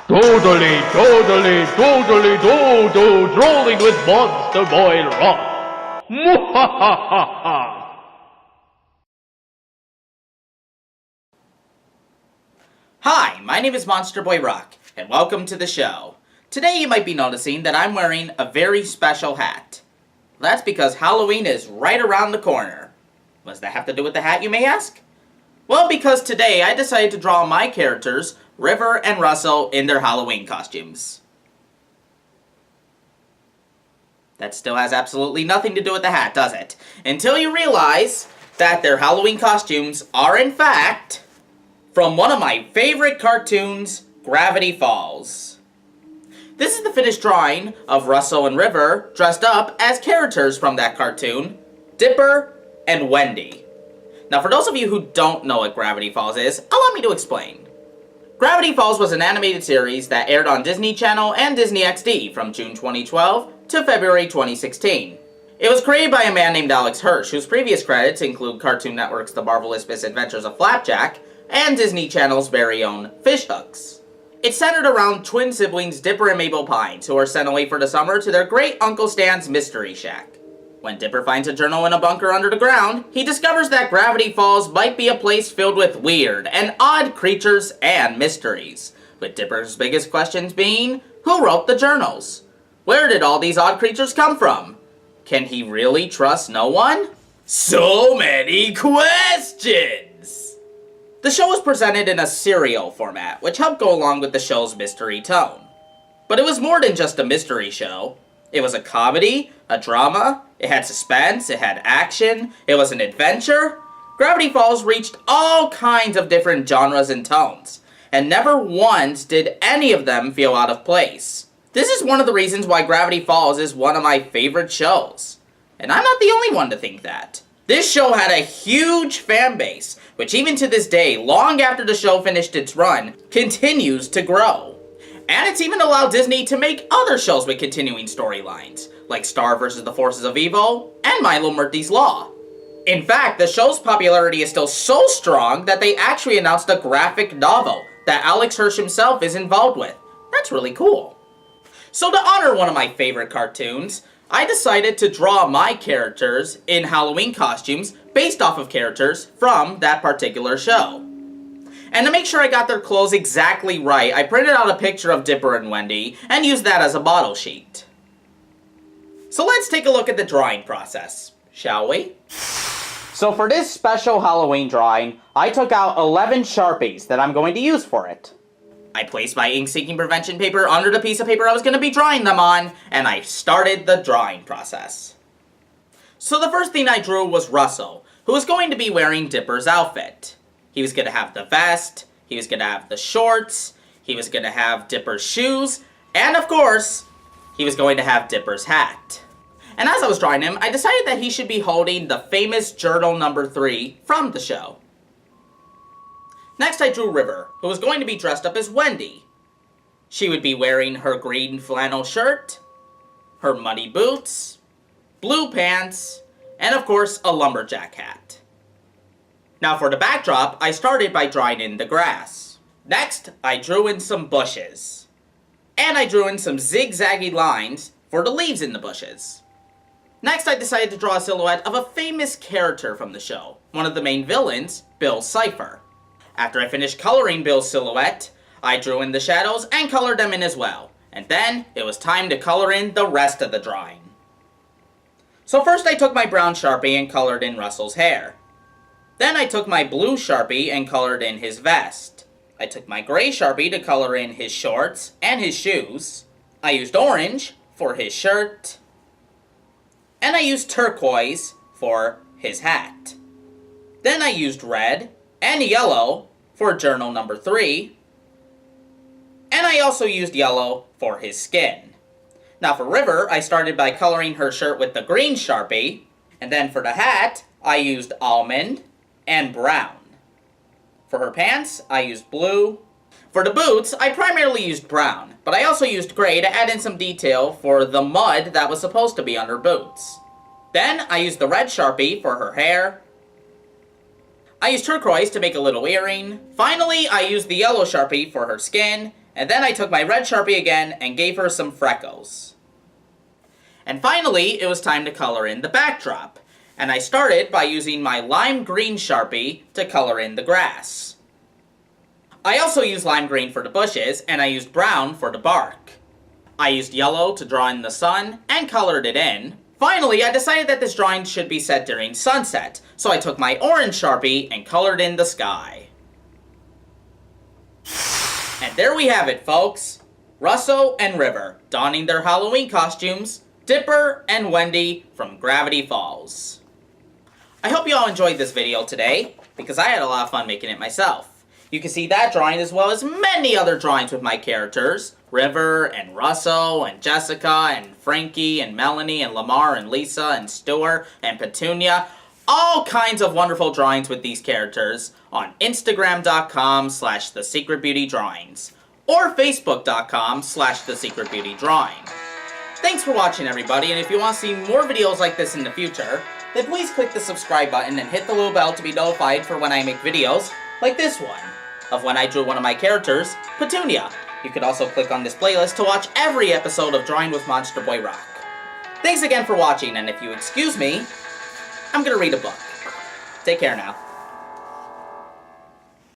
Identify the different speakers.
Speaker 1: Doodly, doodly, doodly, doo, drooling with Monsterboy Roc. Mwahaha!
Speaker 2: Hi, my name is Monsterboy Roc, and welcome to the show. Today you might be noticing that I'm wearing a very special hat. That's because Halloween is right around the corner. What does that have to do with the hat, you may ask? Well, because today I decided to draw my characters, River and Russell, in their Halloween costumes. That still has absolutely nothing to do with the hat, does it? Until you realize that their Halloween costumes are, in fact, from one of my favorite cartoons, Gravity Falls. This is the finished drawing of Russell and River dressed up as characters from that cartoon, Dipper and Wendy. Now, for those of you who don't know what Gravity Falls is, allow me to explain. Gravity Falls was an animated series that aired on Disney Channel and Disney XD from June 2012 to February 2016. It was created by a man named Alex Hirsch, whose previous credits include Cartoon Network's The Marvelous Misadventures of Flapjack and Disney Channel's very own Fish Hooks. It's centered around twin siblings Dipper and Mabel Pines, who are sent away for the summer to their great Uncle Stan's Mystery Shack. When Dipper finds a journal in a bunker under the ground, he discovers that Gravity Falls might be a place filled with weird and odd creatures and mysteries, with Dipper's biggest questions being, who wrote the journals? Where did all these odd creatures come from? Can he really trust no one? So many questions! The show was presented in a serial format, which helped go along with the show's mystery tone. But it was more than just a mystery show. It was a comedy, a drama, it had suspense, it had action, it was an adventure. Gravity Falls reached all kinds of different genres and tones, and never once did any of them feel out of place. This is one of the reasons why Gravity Falls is one of my favorite shows. And I'm not the only one to think that. This show had a huge fan base, which even to this day, long after the show finished its run, continues to grow. And it's even allowed Disney to make other shows with continuing storylines, like Star vs. the Forces of Evil and Milo Murthy's Law. In fact, the show's popularity is still so strong that they actually announced a graphic novel that Alex Hirsch himself is involved with. That's really cool. So to honor one of my favorite cartoons, I decided to draw my characters in Halloween costumes based off of characters from that particular show. And to make sure I got their clothes exactly right, I printed out a picture of Dipper and Wendy and used that as a model sheet. So let's take a look at the drawing process, shall we? So for this special Halloween drawing, I took out 11 Sharpies that I'm going to use for it. I placed my ink-seeking prevention paper under the piece of paper I was going to be drawing them on, and I started the drawing process. So the first thing I drew was Russell, who was going to be wearing Dipper's outfit. He was going to have the vest, he was going to have the shorts, he was going to have Dipper's shoes, and of course, he was going to have Dipper's hat. And as I was drawing him, I decided that he should be holding the famous journal number 3 from the show. Next I drew River, who was going to be dressed up as Wendy. She would be wearing her green flannel shirt, her muddy boots, blue pants, and of course a lumberjack hat. Now for the backdrop, I started by drawing in the grass. Next, I drew in some bushes. And I drew in some zigzaggy lines for the leaves in the bushes. Next, I decided to draw a silhouette of a famous character from the show, one of the main villains, Bill Cipher. After I finished coloring Bill's silhouette, I drew in the shadows and colored them in as well. And then, it was time to color in the rest of the drawing. So first I took my brown Sharpie and colored in Russell's hair. Then I took my blue Sharpie and colored in his vest. I took my gray Sharpie to color in his shorts and his shoes. I used orange for his shirt. And I used turquoise for his hat. Then I used red and yellow for journal number 3. And I also used yellow for his skin. Now for River, I started by coloring her shirt with the green Sharpie. And then for the hat, I used almond and brown. For her pants, I used blue. For the boots, I primarily used brown, but I also used gray to add in some detail for the mud that was supposed to be on her boots. Then, I used the red Sharpie for her hair. I used turquoise to make a little earring. Finally, I used the yellow Sharpie for her skin, And then I took my red Sharpie again and gave her some freckles. And finally, it was time to color in the backdrop. And I started by using my lime green Sharpie to color in the grass. I also used lime green for the bushes, and I used brown for the bark. I used yellow to draw in the sun and colored it in. Finally, I decided that this drawing should be set during sunset, so I took my orange Sharpie and colored in the sky. And there we have it, folks. Russo and River donning their Halloween costumes, Dipper and Wendy from Gravity Falls. I hope you all enjoyed this video today, because I had a lot of fun making it myself. You can see that drawing as well as many other drawings with my characters. River and Russo and Jessica and Frankie and Melanie and Lamar and Lisa and Stuart and Petunia. All kinds of wonderful drawings with these characters on Instagram.com/TheSecretBeautyDrawings or Facebook.com/TheSecretBeautyDrawing. Thanks for watching, everybody, and if you want to see more videos like this in the future, then please click the subscribe button and hit the little bell to be notified for when I make videos like this one, of when I drew one of my characters, Petunia. You could also click on this playlist to watch every episode of Drawing with Monsterboy Roc. Thanks again for watching, and if you excuse me, I'm gonna read a book. Take care now.